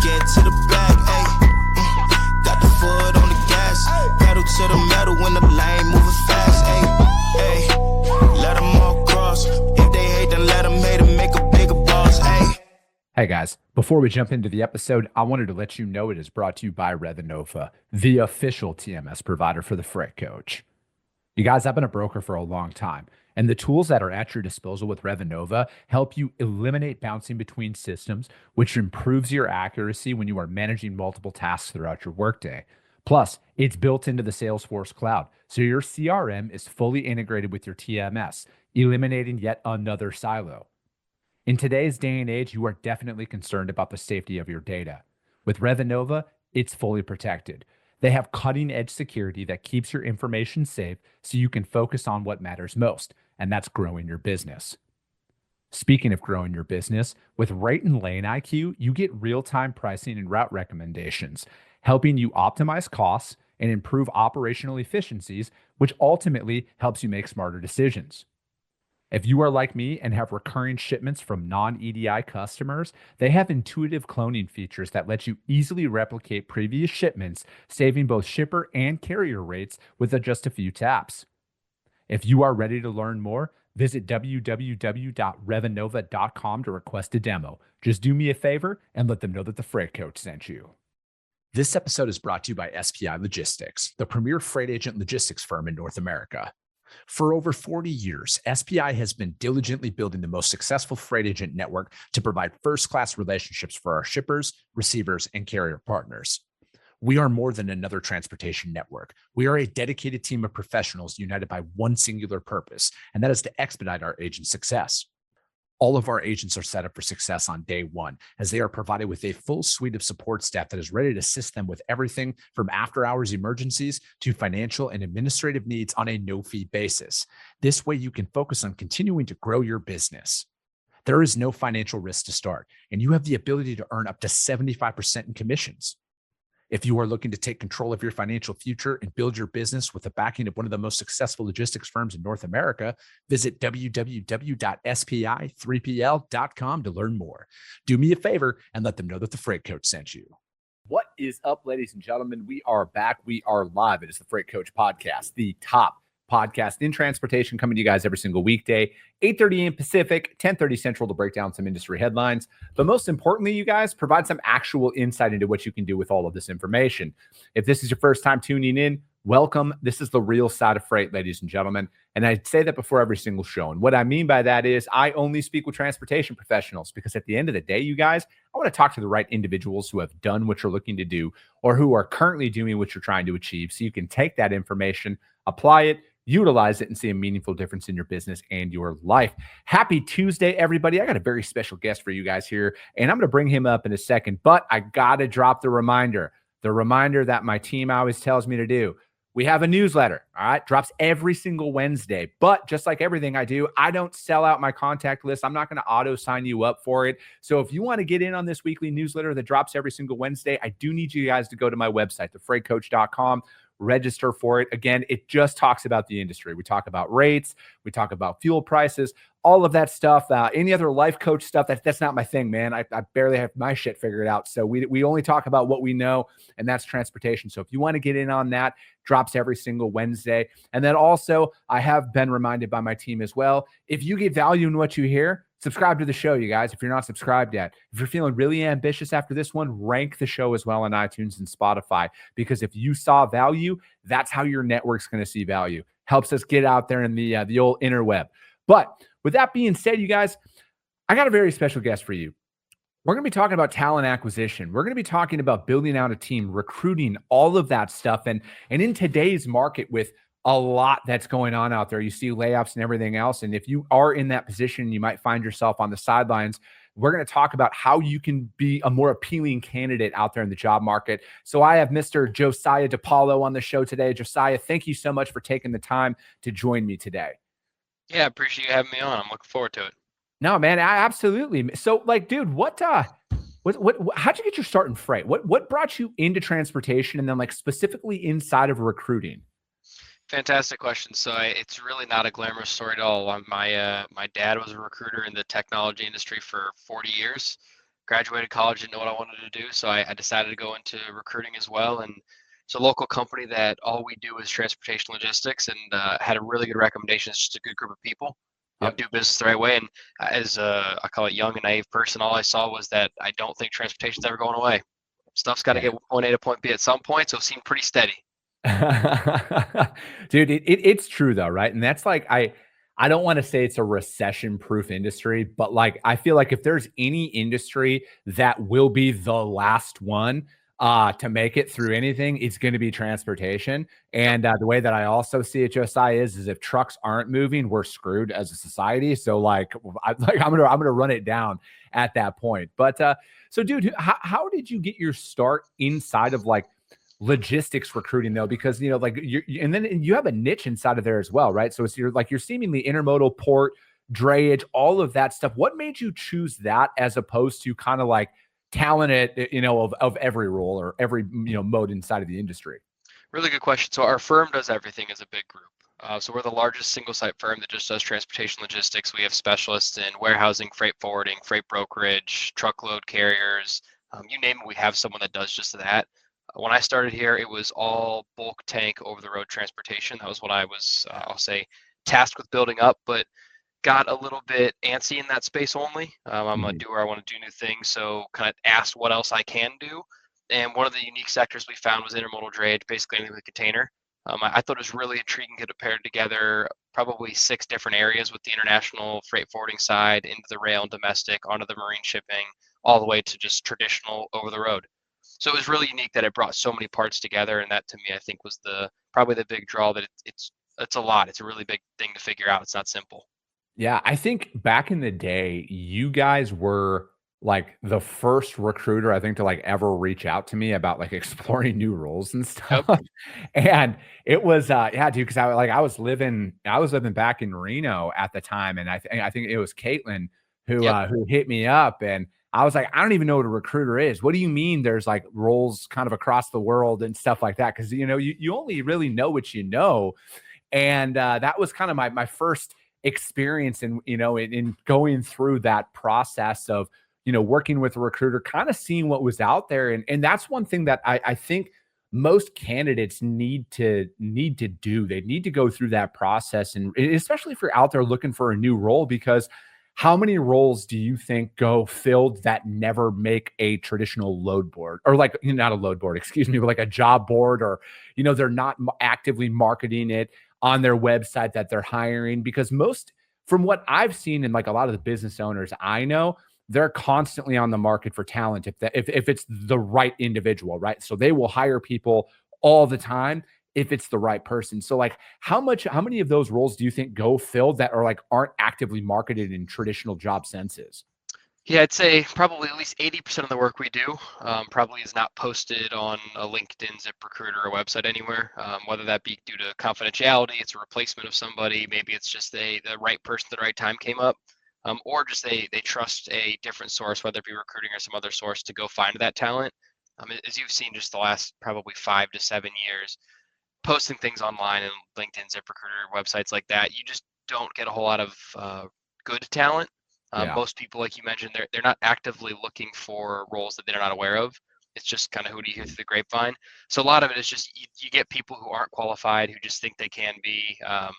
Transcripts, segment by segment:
get to the bag, ayy. Got the foot on the gas, pedal to the metal when the lane moving fast, ayy. Let them all cross. If they hate, then let them hate and make a bigger boss, ayy. Hey guys, before we jump into the episode, I wanted to let you know it is brought to you by Résumé, the official TMS provider for the Freight Coach. You guys, I've been a broker for a long time, and the tools that are at your disposal with Résumé help you eliminate bouncing between systems, which improves your accuracy when you are managing multiple tasks throughout your workday. Plus, it's built into the Salesforce cloud, so your CRM is fully integrated with your TMS, eliminating yet another silo. In today's day and age, you are definitely concerned about the safety of your data. With Résumé, it's fully protected. They have cutting-edge security that keeps your information safe so you can focus on what matters most, and that's growing your business. Speaking of growing your business, with Rate and Lane IQ, you get real-time pricing and route recommendations, helping you optimize costs and improve operational efficiencies, which ultimately helps you make smarter decisions. If you are like me and have recurring shipments from non-EDI customers, they have intuitive cloning features that let you easily replicate previous shipments, saving both shipper and carrier rates with just a few taps. If you are ready to learn more, visit www.revanova.com to request a demo. Just do me a favor and let them know that the Freight Coach sent you. This episode is brought to you by SPI Logistics, the premier freight agent logistics firm in North America. For over 40 years, SPI has been diligently building the most successful freight agent network to provide first-class relationships for our shippers, receivers, and carrier partners. We are more than another transportation network. We are a dedicated team of professionals united by one singular purpose, and that is to expedite our agents' success. All of our agents are set up for success on day one, as they are provided with a full suite of support staff that is ready to assist them with everything from after-hours emergencies to financial and administrative needs on a no-fee basis. This way, you can focus on continuing to grow your business. There is no financial risk to start, and you have the ability to earn up to 75% in commissions. If you are looking to take control of your financial future and build your business with the backing of one of the most successful logistics firms in North America, visit www.spi3pl.com to learn more. Do me a favor and let them know that the Freight Coach sent you. What is up, ladies and gentlemen? We are back. We are live. It is the Freight Coach Podcast, the top podcast in transportation, coming to you guys every single weekday, 8:30 a.m. Pacific, 10:30 Central, to break down some industry headlines. But most importantly, you guys, provide some actual insight into what you can do with all of this information. If this is your first time tuning in, welcome. This is the real side of freight, ladies and gentlemen. And I say that before every single show. And what I mean by that is I only speak with transportation professionals, because at the end of the day, you guys, I want to talk to the right individuals who have done what you're looking to do or who are currently doing what you're trying to achieve, so you can take that information, apply it, utilize it, and see a meaningful difference in your business and your life. Happy Tuesday, everybody. I got a very special guest for you guys here, and I'm going to bring him up in a second, but I got to drop the reminder that my team always tells me to do. We have a newsletter, all right? Drops every single Wednesday. But just like everything I do, I don't sell out my contact list. I'm not going to auto sign you up for it. So if you want to get in on this weekly newsletter that drops every single Wednesday, I do need you guys to go to my website, thefreightcoach.com. Register for it. Again, it just talks about the industry. We talk about rates. We talk about fuel prices, all of that stuff. Any other life coach stuff, that's not my thing, man. I barely have my shit figured out. So we only talk about what we know, and that's transportation. So if you want to get in on that, drops every single Wednesday. And then also, I have been reminded by my team as well, if you get value in what you hear, subscribe to the show, you guys, if you're not subscribed yet. If you're feeling really ambitious after this one, rank the show as well on iTunes and Spotify, because if you saw value, that's how your network's going to see value. Helps us get out there in the old interweb. But with that being said, you guys, I got a very special guest for you. We're going to be talking about talent acquisition. We're going to be talking about building out a team, recruiting, all of that stuff. And in today's market, with a lot that's going on out there, you see layoffs and everything else. And if you are in that position, you might find yourself on the sidelines. We're going to talk about how you can be a more appealing candidate out there in the job market. So I have Mr. Josiah DiPaolo on the show today. Josiah, thank you so much for taking the time to join me today. Yeah, I appreciate you having me on. I'm looking forward to it. No, man, absolutely. So, like, dude, how'd you get your start in freight? What brought you into transportation, and then, like, specifically inside of recruiting? Fantastic question. So it's really not a glamorous story at all. My dad was a recruiter in the technology industry for 40 years. graduated college, didn't know what I wanted to do. So I decided to go into recruiting as well. And it's a local company that all we do is transportation logistics, and had a really good recommendation. It's just a good group of people. Yep. Do business the right way. And as I call it young and naive person, all I saw was that I don't think transportation's ever going away. Stuff's got to get point A to point B at some point. So it seemed pretty steady. Dude, it's true though, right? And that's like I don't want to say it's a recession-proof industry, but like I feel like if there's any industry that will be the last one to make it through anything, it's going to be transportation. And the way that I also see it, Josiah, is if trucks aren't moving, we're screwed as a society. So like, I'm gonna run it down at that point. But so, dude, how did you get your start inside of like logistics recruiting though? Because like and then you have a niche inside of there as well, right? So it's you're seemingly intermodal, port, drayage, all of that stuff. What made you choose that as opposed to kind of like talent of every role or every mode inside of the industry? Really good question. So our firm does everything as a big group. So we're the largest single site firm that just does transportation logistics. We have specialists in warehousing, freight forwarding, freight brokerage, truckload carriers, you name it, we have someone that does just that. When I started here, it was all bulk tank over the road transportation. That was what I was, I'll say, tasked with building up, but got a little bit antsy in that space only. I'm a doer. I want to do new things. So kind of asked what else I can do. And one of the unique sectors we found was intermodal drayage, basically anything with a container. I thought it was really intriguing to paired together probably 6 different areas with the international freight forwarding side into the rail and domestic, onto the marine shipping, all the way to just traditional over the road. So it was really unique that it brought so many parts together, and that to me I think was probably the big draw. That it's a lot. It's a really big thing to figure out. It's not simple. Yeah, I think back in the day, you guys were like the first recruiter I think to like ever reach out to me about like exploring new roles and stuff. Yep. And it was yeah, dude, because I was living back in Reno at the time, and I think it was Caitlin who hit me up, and I was like, I don't even know what a recruiter is. What do you mean there's like roles kind of across the world and stuff like that? Because you only really know what you know. And that was kind of my first experience in going through that process of working with a recruiter, kind of seeing what was out there. And that's one thing that I think most candidates need to do. They need to go through that process, and especially if you're out there looking for a new role, because how many roles do you think go filled that never make a traditional load board, or like not a load board, excuse me, but like a job board, or they're not actively marketing it on their website that they're hiring? Because most, from what I've seen in like a lot of the business owners I know, they're constantly on the market for talent if it's the right individual, right? So they will hire people all the time if it's the right person. So like how many of those roles do you think go filled that are like aren't actively marketed in traditional job senses? Yeah, I'd say probably at least 80% of the work we do probably is not posted on a LinkedIn, ZipRecruiter, or website anywhere, whether that be due to confidentiality, it's a replacement of somebody, maybe it's just the right person at the right time came up, or just they trust a different source, whether it be recruiting or some other source, to go find that talent. As you've seen just the last probably 5 to 7 years, posting things online and LinkedIn, ZipRecruiter, websites like that, you just don't get a whole lot of good talent. Most people, like you mentioned, they're not actively looking for roles that they're not aware of. It's just kind of who do you hear through the grapevine. So a lot of it is just you get people who aren't qualified, who just think they can be, and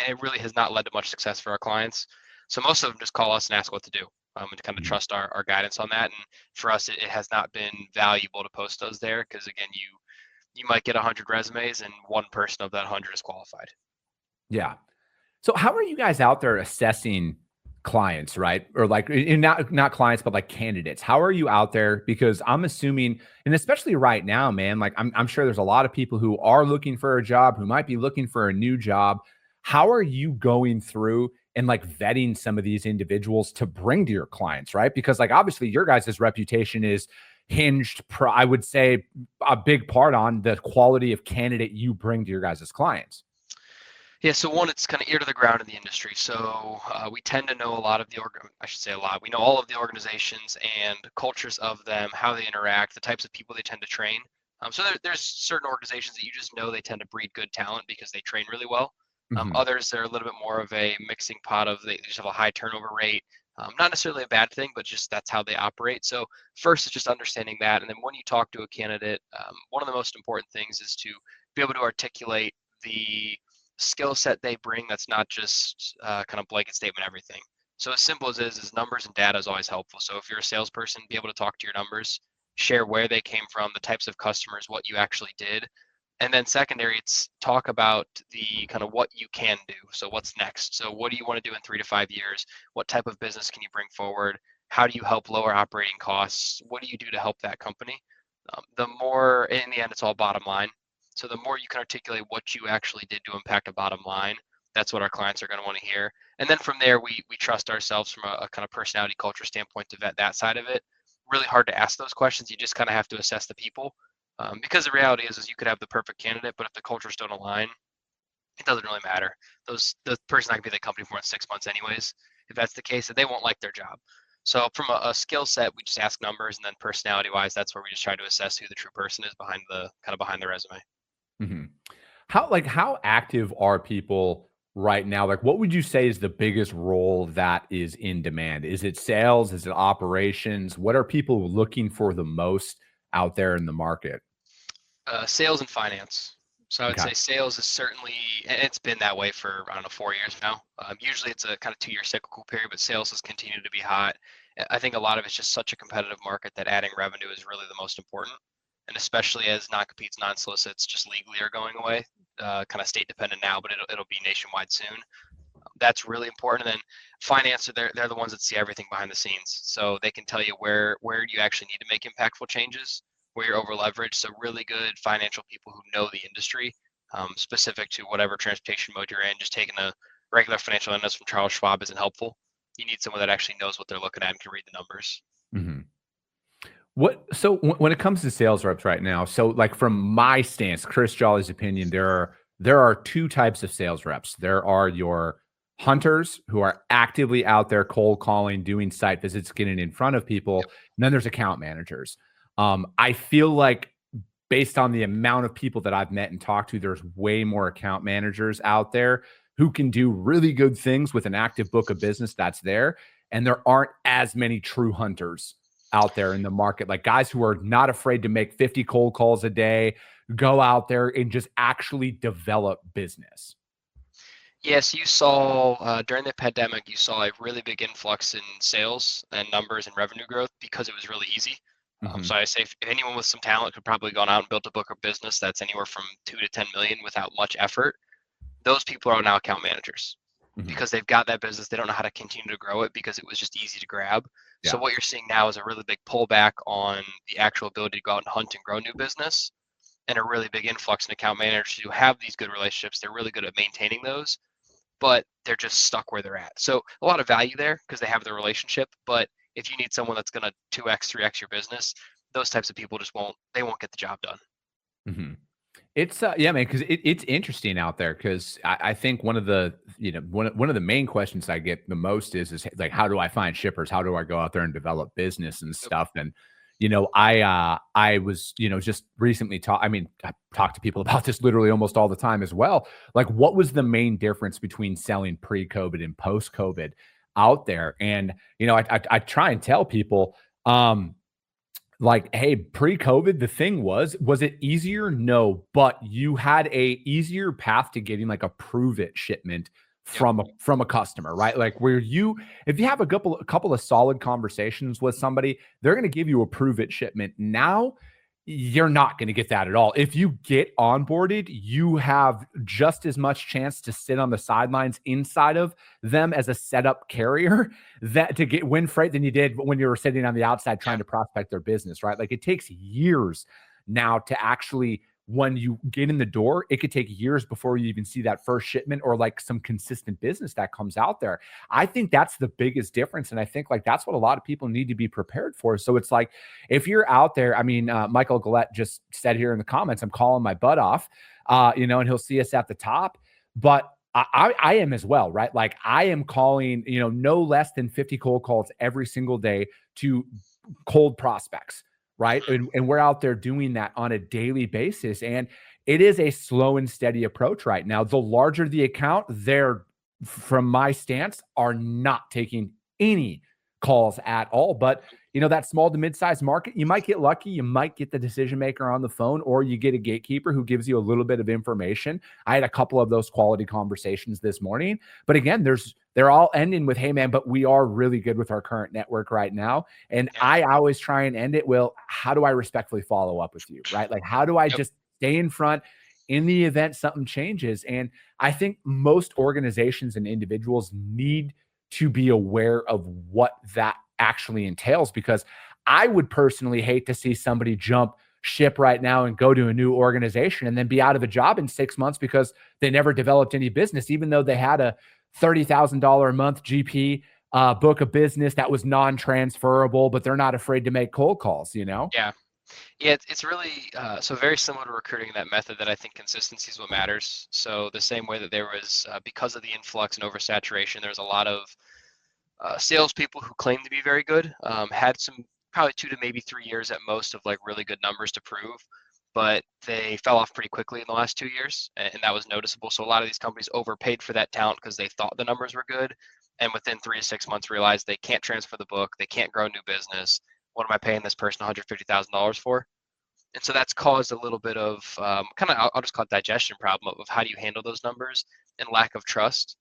it really has not led to much success for our clients. So most of them just call us and ask what to do, and kind of trust our guidance on that. And for us, it has not been valuable to post those there, because again, you might get 100 resumes and one person of that 100 is qualified. Yeah. So how are you guys out there assessing clients, right? Or like not clients, but like candidates? How are you out there? Because I'm assuming, and especially right now, man, like I'm sure there's a lot of people who are looking for a job, who might be looking for a new job. How are you going through and like vetting some of these individuals to bring to your clients, right? Because like obviously your guys' reputation is hinged, I would say, a big part on the quality of candidate you bring to your guys' clients. Yeah, so one, it's kind of ear to the ground in the industry. So we tend to know a lot of I should say a lot. We know all of the organizations and cultures of them, how they interact, the types of people they tend to train. So there's certain organizations that you just know they tend to breed good talent because they train really well. Others, they're a little bit more of a mixing pot of they just have a high turnover rate. Not necessarily a bad thing, but just that's how they operate. So first is just understanding that. And then when you talk to a candidate, one of the most important things is to be able to articulate the skill set they bring. That's not just kind of blanket statement everything. So as simple as is numbers and data is always helpful. So if you're a salesperson, be able to talk to your numbers, share where they came from, the types of customers, what you actually did. And then secondary, it's talk about the kind of what you can do. So what's next? So what do you want to do in 3 to 5 years? What type of business can you bring forward? How do you help lower operating costs? What do you do to help that company? The more, in the end, it's all bottom line. So the more you can articulate what you actually did to impact a bottom line, that's what our clients are going to want to hear. And then from there, we trust ourselves from a kind of personality culture standpoint to vet that side of it. Really hard to ask those questions. You just kind of have to assess the people. Because the reality is you could have the perfect candidate, but if the cultures don't align, it doesn't really matter. The person not gonna be at the company for more than 6 months anyways. If that's the case, that they won't like their job. So from a skill set, we just ask numbers, and then personality wise, that's where we just try to assess who the true person is behind the resume. Mm-hmm. How active are people right now? Like, what would you say is the biggest role that is in demand? Is it sales? Is it operations? What are people looking for the most out there in the market? Sales and finance. So I would Okay. say sales is certainly, and it's been that way for, I don't know, 4 years now. Usually it's a kind of 2-year cyclical period, but sales has continued to be hot. I think a lot of it's just such a competitive market that adding revenue is really the most important. And especially as non-competes, non-solicits just legally are going away, kind of state dependent now, but it'll be nationwide soon. That's really important. And then finance, they're the ones that see everything behind the scenes. So they can tell you where you actually need to make impactful changes, where you're over leveraged. So really good financial people who know the industry, specific to whatever transportation mode you're in. Just taking a regular financial analyst from Charles Schwab isn't helpful. You need someone that actually knows what they're looking at and can read the numbers. Mm-hmm. When it comes to sales reps right now, so like from my stance, Chris Jolly's opinion, there are two types of sales reps. There are your hunters who are actively out there cold calling, doing site visits, getting in front of people. Yep. And then there's account managers. I feel like based on the amount of people that I've met and talked to, there's way more account managers out there who can do really good things with an active book of business that's there. And there aren't as many true hunters out there in the market, like guys who are not afraid to make 50 cold calls a day, go out there and just actually develop business. Yes, you saw during the pandemic, you saw a really big influx in sales and numbers and revenue growth because it was really easy. Mm-hmm. So I say if anyone with some talent could probably gone out and built a book of business that's anywhere from 2 to 10 million without much effort. Those people are now account managers because they've got that business. They don't know how to continue to grow it because it was just easy to grab. Yeah. So what you're seeing now is a really big pullback on the actual ability to go out and hunt and grow new business, and a really big influx in account managers who have these good relationships. They're really good at maintaining those, but they're just stuck where they're at. So a lot of value there because they have the relationship. But if you need someone that's going to 2x, 3x your business, those types of people just won't get the job done. Mm-hmm. It's yeah, man, because it's interesting out there. Because I think one of the one of the main questions I get the most is like, how do I find shippers? How do I go out there and develop business and stuff? And I was just recently I talk to people about this literally almost all the time as well. Like, what was the main difference between selling pre-COVID and post-COVID out there? And I try and tell people, like, hey, pre-COVID, the thing was it easier? No, but you had a easier path to getting like a prove it shipment from a customer, right? Like if you have a couple of solid conversations with somebody, they're going to give you a prove it shipment. Now you're not going to get that at all. If you get onboarded, you have just as much chance to sit on the sidelines inside of them as a setup carrier that to win freight than you did when you were sitting on the outside trying to prospect their business, right? Like, it takes years now to actually, when you get in the door, it could take years before you even see that first shipment or like some consistent business that comes out there. I think that's the biggest difference. And I think like that's what a lot of people need to be prepared for. So it's like, if you're out there, Michael Gillette just said here in the comments, I'm calling my butt off, and he'll see us at the top, but I am as well, right? Like, I am calling, no less than 50 cold calls every single day to cold prospects. Right. And we're out there doing that on a daily basis. And it is a slow and steady approach right now. The larger the account, they're, from my stance, are not taking any calls at all. But that small to mid-sized market, you might get lucky. You might get the decision maker on the phone, or you get a gatekeeper who gives you a little bit of information. I had a couple of those quality conversations this morning, but again, they're all ending with, "Hey man, but we are really good with our current network right now." And I always try and end it, "Well, how do I respectfully follow up with you?" Right? Like, how do I just stay in front in the event something changes? And I think most organizations and individuals need to be aware of what that actually entails, because I would personally hate to see somebody jump ship right now and go to a new organization and then be out of a job in 6 months because they never developed any business, even though they had a $30,000 a month GP book of business that was non-transferable, but they're not afraid to make cold calls, Yeah. Yeah, it's really so very similar to recruiting, that method, that I think consistency is what matters. So the same way that there was, because of the influx and oversaturation, there was a lot of salespeople who claimed to be very good, had some probably 2 to maybe 3 years at most of like really good numbers to prove, but they fell off pretty quickly in the last 2 years, and that was noticeable. So a lot of these companies overpaid for that talent because they thought the numbers were good, and within 3 to 6 months realized they can't transfer the book, they can't grow new business. What am I paying this person $150,000 for? And so that's caused a little bit of kind of, I'll just call it digestion problem of how do you handle those numbers and lack of trust.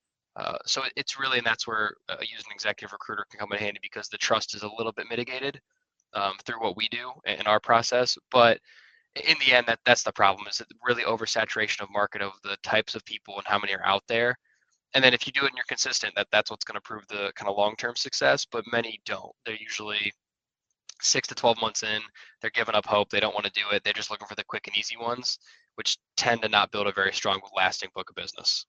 So it's really, and that's where using an executive recruiter can come in handy, because the trust is a little bit mitigated through what we do in our process. But in the end, that's the problem, is really oversaturation of market of the types of people and how many are out there. And then if you do it and you're consistent, that's what's going to prove the kind of long-term success. But many don't. They're usually 6 to 12 months in, they're giving up hope. They don't want to do it. They're just looking for the quick and easy ones, which tend to not build a very strong, lasting book of business.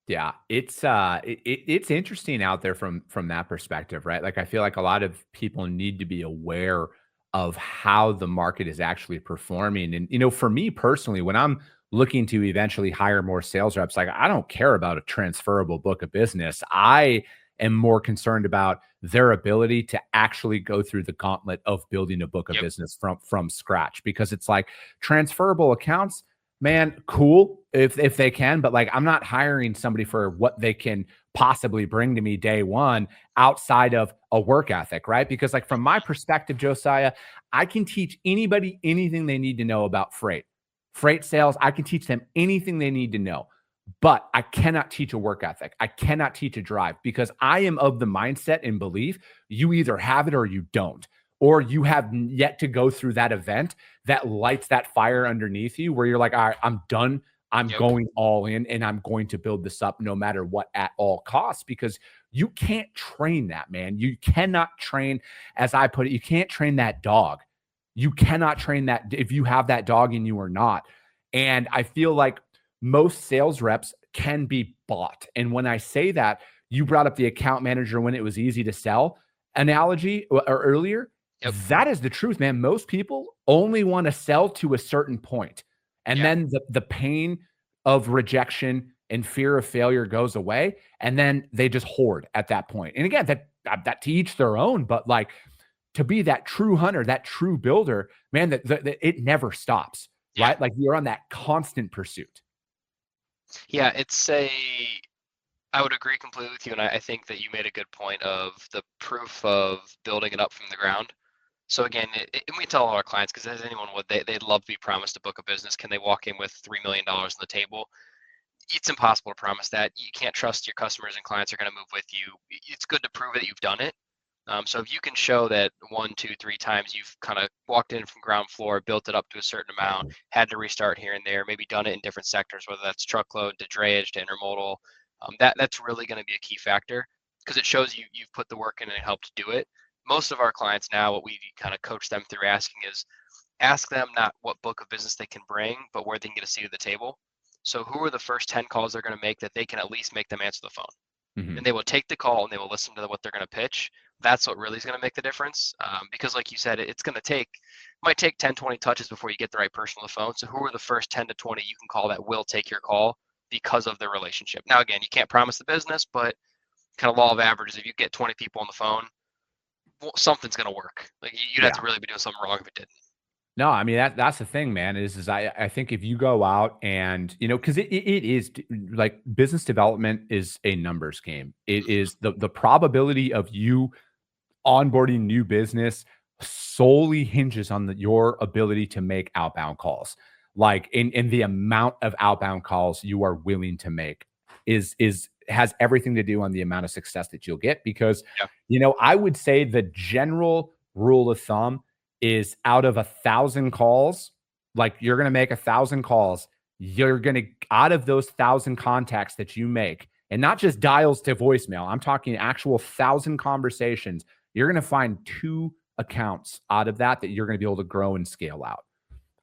Yeah, it's interesting out there from that perspective, right? Like, I feel like a lot of people need to be aware of how the market is actually performing. And for me personally, when I'm looking to eventually hire more sales reps, like, I don't care about a transferable book of business. I am more concerned about their ability to actually go through the gauntlet of building a book of business from scratch, because it's like transferable accounts, man, cool if they can, but like, I'm not hiring somebody for what they can possibly bring to me day one outside of a work ethic, right? Because like, from my perspective, Josiah, I can teach anybody anything they need to know about freight sales. I can teach them anything they need to know, but I cannot teach a work ethic. I cannot teach a drive, because I am of the mindset and belief you either have it or you don't, or you have yet to go through that event that lights that fire underneath you where you're like, all right, I'm done. I'm going all in, and I'm going to build this up no matter what, at all costs, because you can't train that, man. You cannot train, as I put it, you can't train that dog. You cannot train that if you have that dog in you or not. And I feel like most sales reps can be bought. And when I say that, you brought up the account manager when it was easy to sell analogy or earlier. That is the truth, man. Most people only want to sell to a certain point. And then the pain of rejection and fear of failure goes away. And then they just hoard at that point. And again, that to each their own, but like, to be that true hunter, that true builder, man, that it never stops, right? Like, you're on that constant pursuit. Yeah, I would agree completely with you. And I think that you made a good point of the proof of building it up from the ground. So again, and we tell all our clients, because as anyone would, they'd love to be promised a book of business. Can they walk in with $3 million on the table? It's impossible to promise that. You can't trust your customers and clients are going to move with you. It's good to prove that you've done it. So if you can show that 1, 2, 3 times you've kind of walked in from ground floor, built it up to a certain amount, had to restart here and there, maybe done it in different sectors, whether that's truckload to drayage to intermodal, that's really going to be a key factor, because it shows you've put the work in and helped do it. Most of our clients now, what we kind of coach them through asking is, ask them not what book of business they can bring, but where they can get a seat at the table. So who are the first 10 calls they're going to make that they can at least make them answer the phone? And they will take the call and they will listen to what they're going to pitch. That's what really is going to make the difference. Because like you said, it's going to might take 10, 20 touches before you get the right person on the phone. So who are the first 10 to 20 you can call that will take your call because of their relationship? Now, again, you can't promise the business, but kind of law of averages, if you get 20 people on the phone, well, something's going to work. Like, you'd have to really be doing something wrong if it didn't. No, I mean, that's the thing, man, is I think if you go out and, because it is like, business development is a numbers game. It is the probability of you onboarding new business solely hinges on your ability to make outbound calls. Like in the amount of outbound calls you are willing to make has everything to do on the amount of success that you'll get. Because, I would say the general rule of thumb is out of 1,000 calls, like you're going to make 1,000 calls, you're going to, out of those 1,000 contacts that you make, and not just dials to voicemail, I'm talking actual 1,000 conversations, you're going to find 2 accounts out of that you're going to be able to grow and scale out.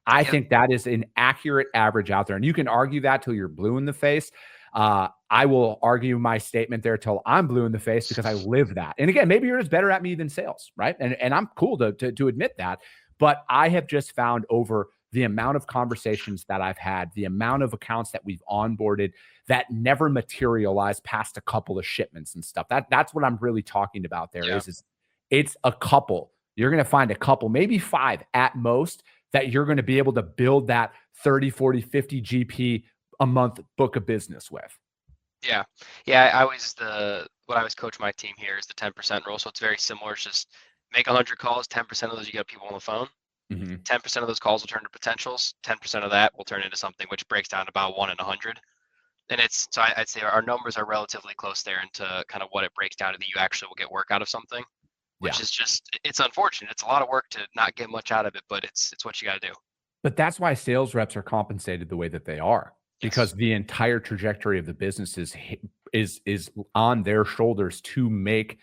I think that is an accurate average out there. And you can argue that till you're blue in the face. I will argue my statement there till I'm blue in the face because I live that. And again, maybe you're just better at me than sales, right? And I'm cool to admit that. But I have just found over the amount of conversations that I've had, the amount of accounts that we've onboarded that never materialized past a couple of shipments and stuff. That's what I'm really talking about there. Is it's a couple. You're going to find a couple, maybe 5 at most, that you're going to be able to build that 30, 40, 50 GP a month book of business with. Yeah. What I always coach my team here is the 10% rule. So it's very similar. It's just make 100 calls. 10% of those, you got people on the phone. 10% of those calls will turn to potentials. 10% of that will turn into something, which breaks down to about 1 in 100. And I'd say our numbers are relatively close there into kind of what it breaks down to, that you actually will get work out of something, which is just, it's unfortunate. It's a lot of work to not get much out of it, but it's what you got to do. But that's why sales reps are compensated the way that they are, because the entire trajectory of the business is on their shoulders to make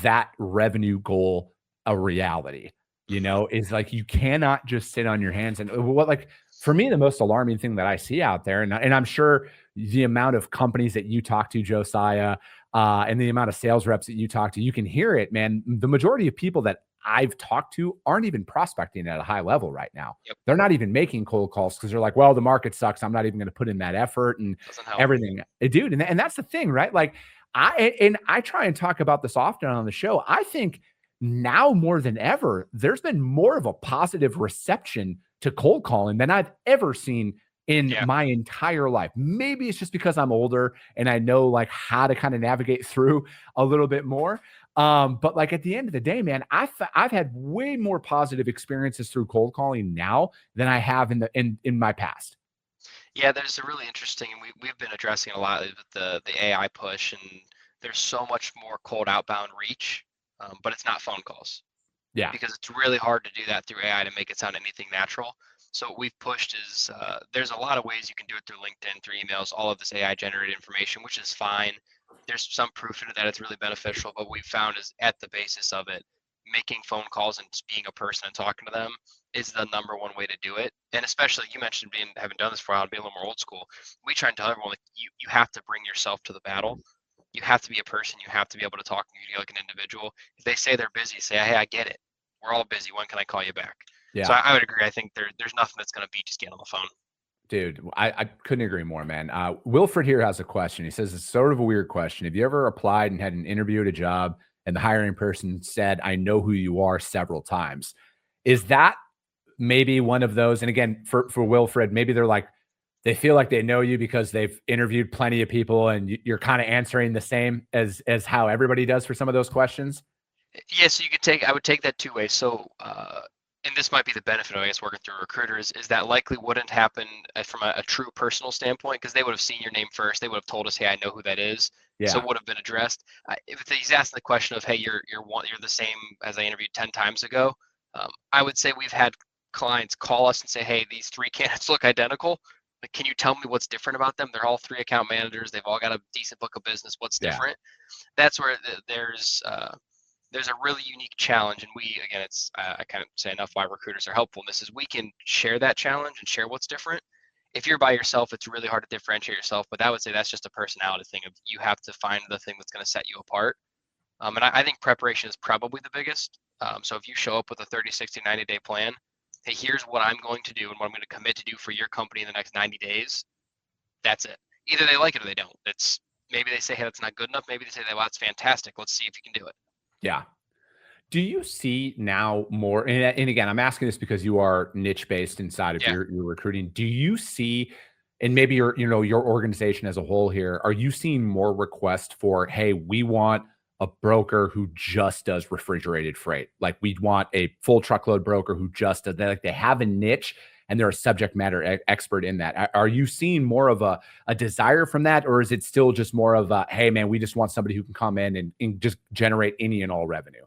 that revenue goal a reality. Is like, you cannot just sit on your hands. And for me, the most alarming thing that I see out there, and I'm sure the amount of companies that you talk to, Josiah, and the amount of sales reps that you talk to, you can hear it, man. The majority of people that I've talked to aren't even prospecting at a high level right now. They're not even making cold calls because they're like, well, the market sucks. I'm not even going to put in that effort and everything. Dude, and that's the thing, right? Like I try and talk about this often on the show. I think now more than ever, there's been more of a positive reception to cold calling than I've ever seen in my entire life. Maybe it's just because I'm older and I know like how to kind of navigate through a little bit more. But like at the end of the day, man, I've had way more positive experiences through cold calling now than I have in my past. Yeah, there's a really interesting, and we've been addressing a lot with the AI push, and there's so much more cold outbound reach, but it's not phone calls. Yeah, because it's really hard to do that through AI to make it sound anything natural. So what we've pushed is there's a lot of ways you can do it through LinkedIn, through emails, all of this AI generated information, which is fine. There's some proof in it that it's really beneficial, but what we've found is at the basis of it, making phone calls and just being a person and talking to them is the number one way to do it. And especially, you mentioned having done this for a while, to be a little more old school. We try and tell everyone, like, you have to bring yourself to the battle. You have to be a person. You have to be able to talk to you like an individual. If they say they're busy, say, hey, I get it. We're all busy. When can I call you back? Yeah. So I would agree. I think there's nothing that's going to beat just getting on the phone. Dude, I couldn't agree more, man. Wilfred here has a question. He says, it's sort of a weird question. Have you ever applied and had an interview at a job and the hiring person said, I know who you are, several times? Is that maybe one of those? And again, for Wilfred, maybe they're like, they feel like they know you because they've interviewed plenty of people and you're kind of answering the same as how everybody does for some of those questions. Yeah, so I would take that 2 ways. So, and this might be the benefit of, I guess, working through a recruiter is that likely wouldn't happen from a true personal standpoint, because they would have seen your name first. They would have told us, hey, I know who that is. Yeah. So it would have been addressed. If he's asking the question of, hey, you're the same as I interviewed 10 times ago, I would say we've had clients call us and say, hey, these 3 candidates look identical. Like, can you tell me what's different about them? They're all 3 account managers. They've all got a decent book of business. What's different? That's where there's a really unique challenge. And again, I kind of say enough why recruiters are helpful in this is we can share that challenge and share what's different. If you're by yourself, it's really hard to differentiate yourself, but I would say that's just a personality thing of you have to find the thing that's going to set you apart. And I think preparation is probably the biggest. So if you show up with a 30, 60, 90-day plan, hey, here's what I'm going to do and what I'm going to commit to do for your company in the next 90 days. That's it. Either they like it or they don't. Maybe they say, hey, that's not good enough. Maybe they say, well, that's fantastic. Let's see if you can do it. Yeah. Do you see now more, and again, I'm asking this because you are niche based inside of your recruiting. Do you see, and maybe your organization as a whole here, are you seeing more requests for, hey, we want a broker who just does refrigerated freight. Like we'd want a full truckload broker who just does that. Like they have a niche and they're a subject matter expert in that. Are you seeing more of a desire from that? Or is it still just more of a, hey man, we just want somebody who can come in and just generate any and all revenue?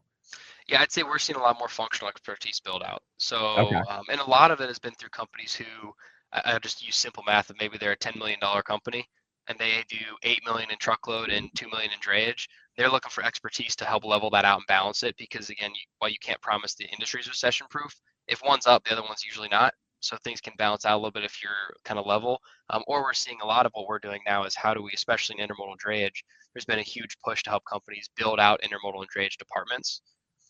Yeah, I'd say we're seeing a lot more functional expertise build out. So, Okay. and a lot of it has been through companies who, I just use simple math of maybe they're a $10 million company and they do 8 million in truckload and 2 million in drayage. They're looking for expertise to help level that out and balance it because again, while you can't promise the industry's recession proof, if one's up, the other one's usually not. So things can balance out a little bit if you're kind of level. Or we're seeing a lot of what we're doing now is how do we, especially in intermodal drayage, there's been a huge push to help companies build out intermodal and drayage departments.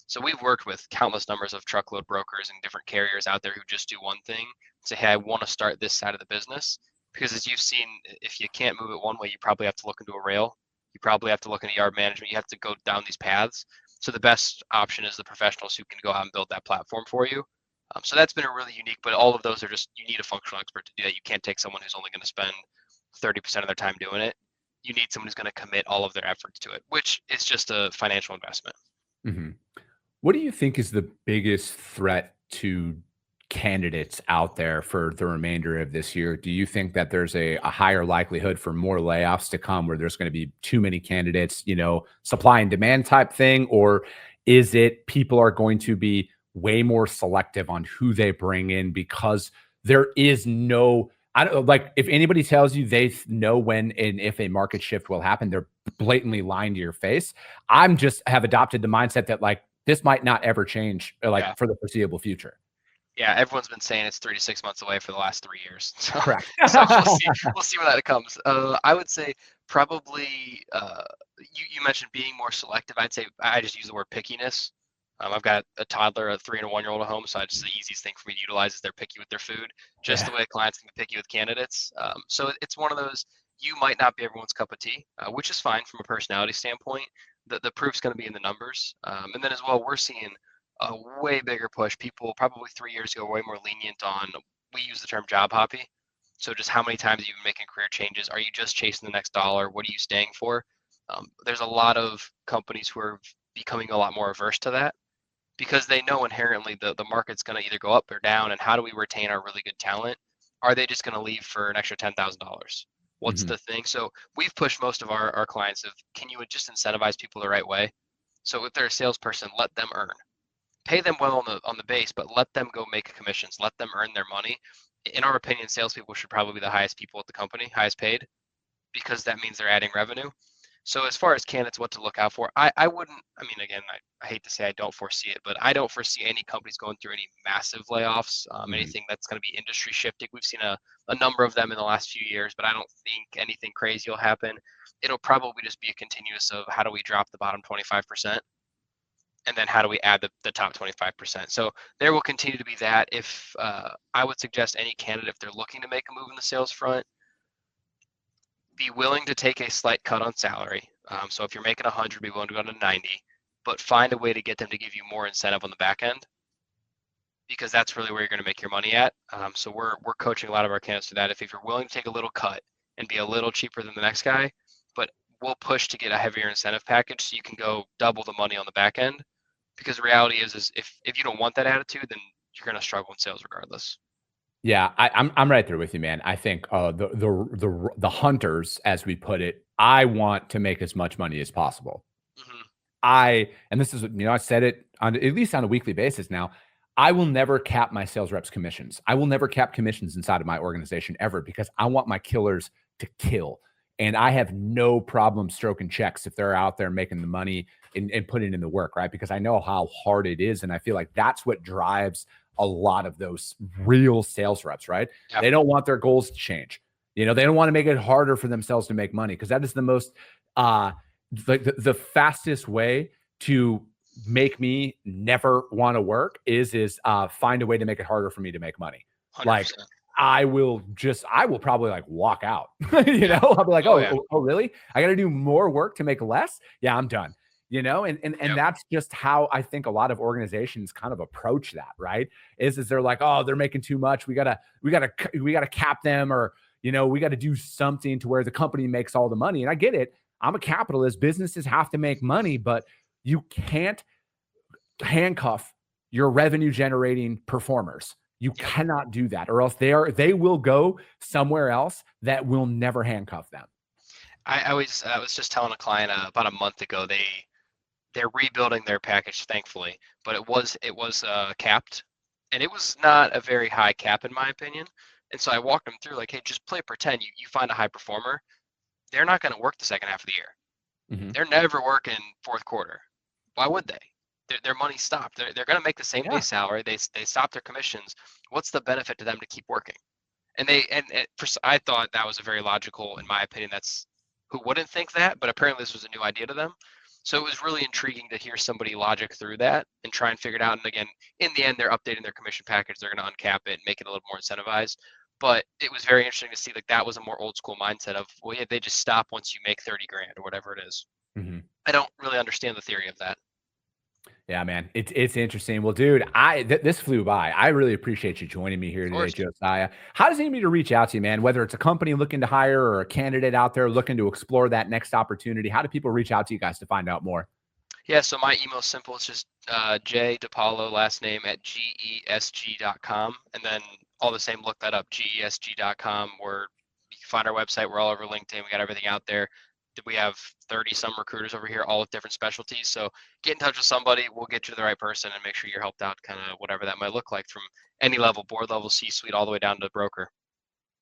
So we've worked with countless numbers of truckload brokers and different carriers out there who just do one thing. Say, hey, I want to start this side of the business. Because as you've seen, if you can't move it one way, you probably have to look into a rail. You probably have to look into yard management. You have to go down these paths. So the best option is the professionals who can go out and build that platform for you. So that's been a really unique, but all of those are just, you need a functional expert to do that. You can't take someone who's only going to spend 30% of their time doing it. You need someone who's going to commit all of their efforts to it, which is just a financial investment. Mm-hmm. What do you think is the biggest threat to candidates out there for the remainder of this year? Do you think that there's a higher likelihood for more layoffs to come where there's going to be too many candidates, supply and demand type thing? Or is it people are going to be way more selective on who they bring in because there is no, I don't like if anybody tells you they know when and if a market shift will happen, they're blatantly lying to your face. I'm just have adopted the mindset that like, this might not ever change for the foreseeable future. Yeah, everyone's been saying it's 3 to 6 months away for the last 3 years. So, Correct. so we'll see where that comes. I would say probably you mentioned being more selective. I'd say I just use the word pickiness. I've got a toddler, a 3 and a 1 year old at home, so it's the easiest thing for me to utilize is they're picky with their food, just the way clients can be picky with candidates. So it's one of those, you might not be everyone's cup of tea, which is fine from a personality standpoint. The proof's going to be in the numbers. And then as well, we're seeing a way bigger push. People probably 3 years ago were way more lenient on, we use the term job hoppy. So just how many times have you been making career changes? Are you just chasing the next dollar? What are you staying for? There's a lot of companies who are becoming a lot more averse to that because they know inherently the market's going to either go up or down. And how do we retain our really good talent? Are they just going to leave for an extra $10,000? What's the thing? So we've pushed most of our clients of, can you just incentivize people the right way? So if they're a salesperson, let them earn. Pay them well on the base, but let them go make commissions. Let them earn their money. In our opinion, salespeople should probably be the highest people at the company, highest paid, because that means they're adding revenue. So as far as candidates, what to look out for, I wouldn't, I mean, again, I hate to say I don't foresee it, but I don't foresee any companies going through any massive layoffs, anything that's going to be industry shifting. We've seen a number of them in the last few years, but I don't think anything crazy will happen. It'll probably just be a continuous of how do we drop the bottom 25%? And then how do we add the top 25%? So there will continue to be that. If I would suggest any candidate, if they're looking to make a move in the sales front, be willing to take a slight cut on salary. So if you're making 100, be willing to go to 90, but find a way to get them to give you more incentive on the back end, because that's really where you're going to make your money at. So we're coaching a lot of our candidates to that. If you're willing to take a little cut and be a little cheaper than the next guy, but we'll push to get a heavier incentive package so you can go double the money on the back end. Because the reality is if you don't want that attitude, then you're going to struggle in sales regardless. Yeah, I'm right there with you, man. I think the hunters, as we put it, I want to make as much money as possible. And this is, I said it on at least on a weekly basis now. I will never cap my sales reps commissions. I will never cap commissions inside of my organization ever because I want my killers to kill. And I have no problem stroking checks if they're out there making the money and putting in the work, right? Because I know how hard it is. And I feel like that's what drives a lot of those real sales reps, right? Yep. They don't want their goals to change. They don't want to make it harder for themselves to make money because that is the most, the fastest way to make me never want to work is find a way to make it harder for me to make money. 100%. Like I will probably like walk out, I'll be like, oh, really? I got to do more work to make less. Yeah, I'm done. And that's just how I think a lot of organizations kind of approach that, right? Is they're like, oh, they're making too much. We gotta cap them, or we got to do something to where the company makes all the money. And I get it. I'm a capitalist. Businesses have to make money, but you can't handcuff your revenue generating performers. You cannot do that, or else they will go somewhere else that will never handcuff them. I was just telling a client about a month ago, they're rebuilding their package, thankfully, but it was capped, and it was not a very high cap in my opinion. And so I walked them through like, hey, just play pretend you find a high performer. They're not going to work the second half of the year. Mm-hmm. They're never working fourth quarter. Why would they? Their money stopped. They're going to make the same base salary. They stop their commissions. What's the benefit to them to keep working? And I thought that was a very logical, in my opinion. That's who wouldn't think that, but apparently this was a new idea to them. So it was really intriguing to hear somebody logic through that and try and figure it out. And again, in the end, they're updating their commission package. They're going to uncap it and make it a little more incentivized. But it was very interesting to see like that was a more old school mindset of, well, yeah, they just stop once you make 30 grand or whatever it is. Mm-hmm. I don't really understand the theory of that. Yeah, man, it's interesting. Well, dude, this flew by. I really appreciate you joining me here today, Josiah. How does anybody reach out to you, man? Whether it's a company looking to hire or a candidate out there looking to explore that next opportunity, how do people reach out to you guys to find out more? Yeah, so my email is simple. It's just J DiPaolo, last name at gesg.com, and then all the same. Look that up, gesg.com. Where you can find our website. We're all over LinkedIn. We got everything out there. We have 30 some recruiters over here, all with different specialties. So get in touch with somebody. We'll get you to the right person and make sure you're helped out, kind of whatever that might look like, from any level, board level, C-suite, all the way down to broker.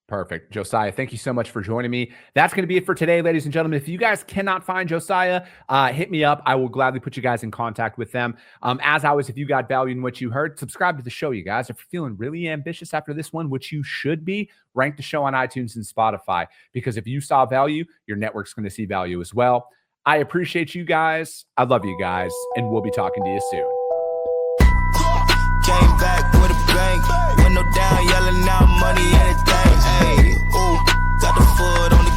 Perfect. Josiah, thank you so much for joining me. That's going to be it for today, ladies and gentlemen. If you guys cannot find Josiah, hit me up. I will gladly put you guys in contact with them. As always, if you got value in what you heard, subscribe to the show, you guys. If you're feeling really ambitious after this one, which you should be, rank the show on iTunes and Spotify, because if you saw value, your network's going to see value as well. I appreciate you guys. I love you guys, and we'll be talking to you soon. Came back with a bang, window down, yelling out money, anything. Hey, ooh, got the foot on the